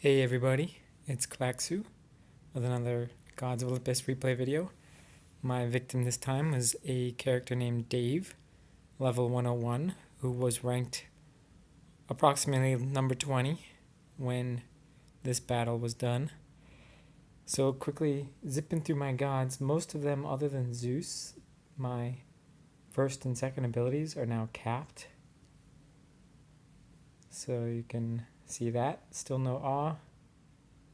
Hey everybody, it's Claquesous with another Gods of Olympus replay video. My victim this time was a character named Dave, level 101, who was ranked approximately number 20 when this battle was done. So quickly zipping through my gods, most of them other than Zeus, my first and second abilities are now capped. So you can see that, still no awe.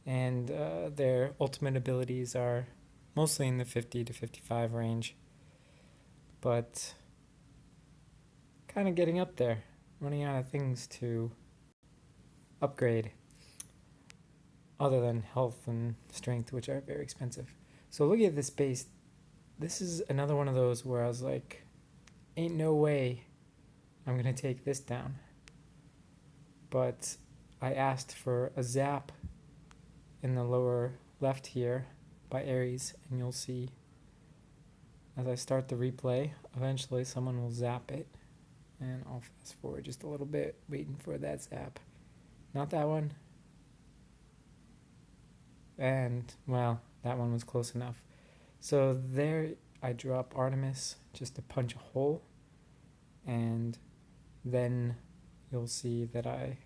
And their ultimate abilities are mostly in the 50 to 55 range, but kind of getting up there, running out of things to upgrade other than health and strength, which are very expensive. So looking at this base, this is another one of those where I was like, ain't no way I'm going to take this down. But I asked for a zap in the lower left here by Ares, and you'll see as I start the replay, eventually someone will zap it, and I'll fast forward just a little bit, waiting for that zap. Not that one. And, well, that one was close enough. So there I drop Artemis just to punch a hole, and then you'll see that I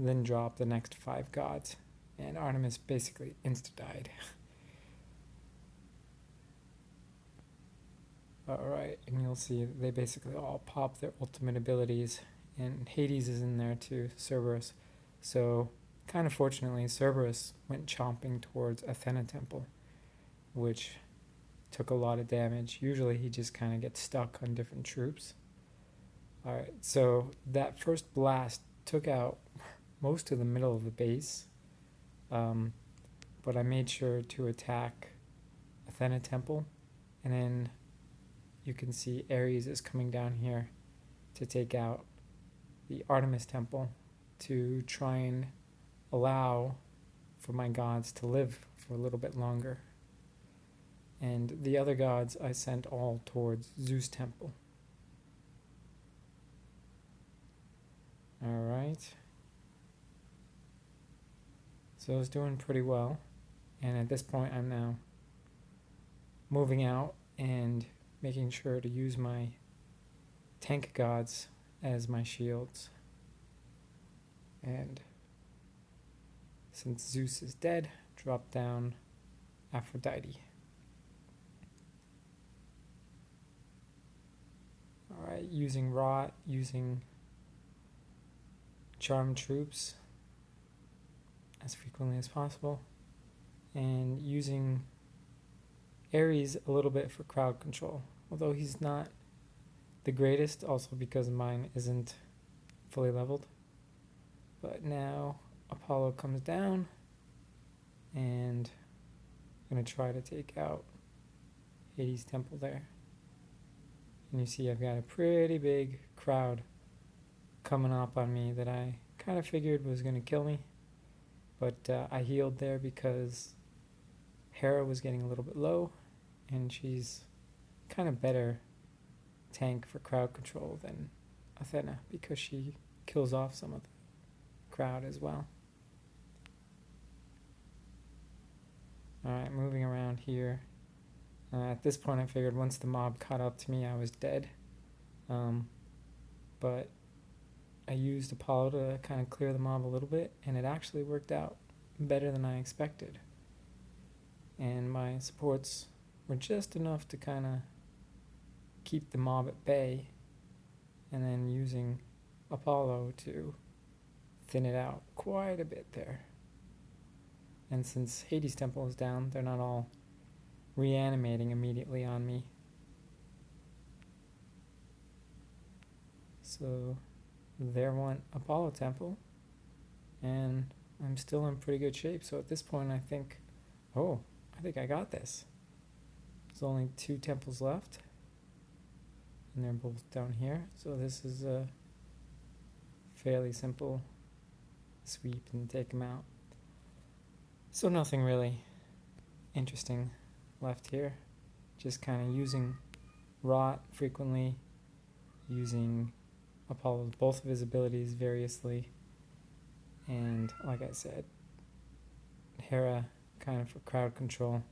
then drop the next 5 gods, and Artemis basically insta-died. Alright, and you'll see they basically all pop their ultimate abilities, and Hades is in there too, Cerberus. So, kind of fortunately, Cerberus went chomping towards Athena Temple, which took a lot of damage. Usually he just kind of gets stuck on different troops. Alright, so that first blast took out most of the middle of the base, but I made sure to attack Athena Temple, and then you can see Ares is coming down here to take out the Artemis Temple to try and allow for my gods to live for a little bit longer. And the other gods I sent all towards Zeus Temple. Alright. So I was doing pretty well. And at this point I'm now moving out and making sure to use my tank gods as my shields. And since Zeus is dead, drop down Aphrodite. Alright, using Rot, using Charm Troops as frequently as possible, and using Ares a little bit for crowd control, although he's not the greatest, also because mine isn't fully leveled. But now Apollo comes down, and I'm going to try to take out Hades Temple there. And you see I've got a pretty big crowd coming up on me that I kind of figured was going to kill me. But I healed there because Hera was getting a little bit low, and she's kind of better tank for crowd control than Athena because she kills off some of the crowd as well. Alright, moving around here. At this point I figured once the mob caught up to me I was dead. But I used Apollo to kind of clear the mob a little bit, and it actually worked out better than I expected. And my supports were just enough to kind of keep the mob at bay, and then using Apollo to thin it out quite a bit there. And since Hades Temple is down, they're not all reanimating immediately on me. So there went Apollo Temple, and I'm still in pretty good shape. So at this point I think I got this. There's only 2 temples left, and they're both down here. So this is a fairly simple sweep and take them out. So nothing really interesting left here. Just kind of using Rot frequently, using Apollo's both of his abilities variously, And like I said, Hera kind of for crowd control,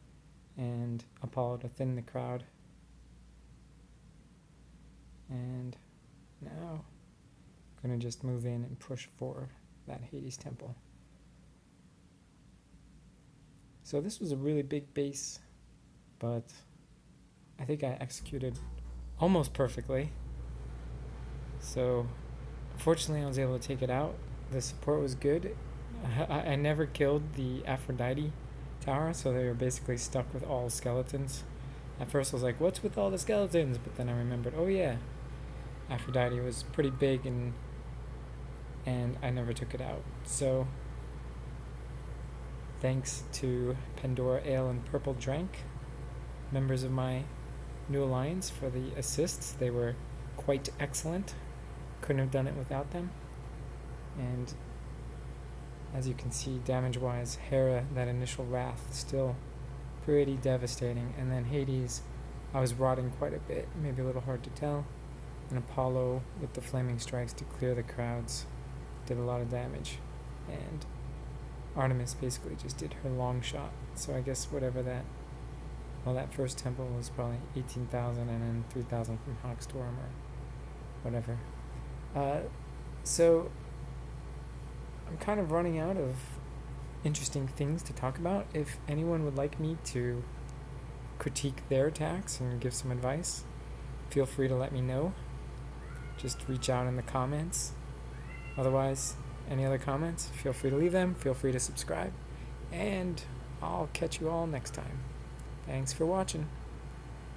and Apollo to thin the crowd. And now I'm going to just move in and push for that Hades temple. So this was a really big base, but I think I executed almost perfectly. So fortunately I was able to take it out. The support was good. I never killed the Aphrodite tower, so they were basically stuck with all skeletons. At first I was like, what's with all the skeletons? But then I remembered, oh yeah, Aphrodite was pretty big, and I never took it out. So thanks to Pandora Ale and Purple Drank, members of my new alliance, for the assists. They were quite excellent. Couldn't have done it without them. And as you can see, damage-wise, Hera, that initial wrath, still pretty devastating. And then Hades, I was rotting quite a bit, maybe a little hard to tell. And Apollo, with the flaming strikes to clear the crowds, did a lot of damage. And Artemis basically just did her long shot. So I guess whatever that, well, that first temple was probably 18,000 and then 3,000 from Hawkstorm or whatever. So I'm kind of running out of interesting things to talk about. If anyone would like me to critique their attacks and give some advice, feel free to let me know. Just reach out in the comments. Otherwise, any other comments, feel free to leave them. Feel free to subscribe. And I'll catch you all next time. Thanks for watching.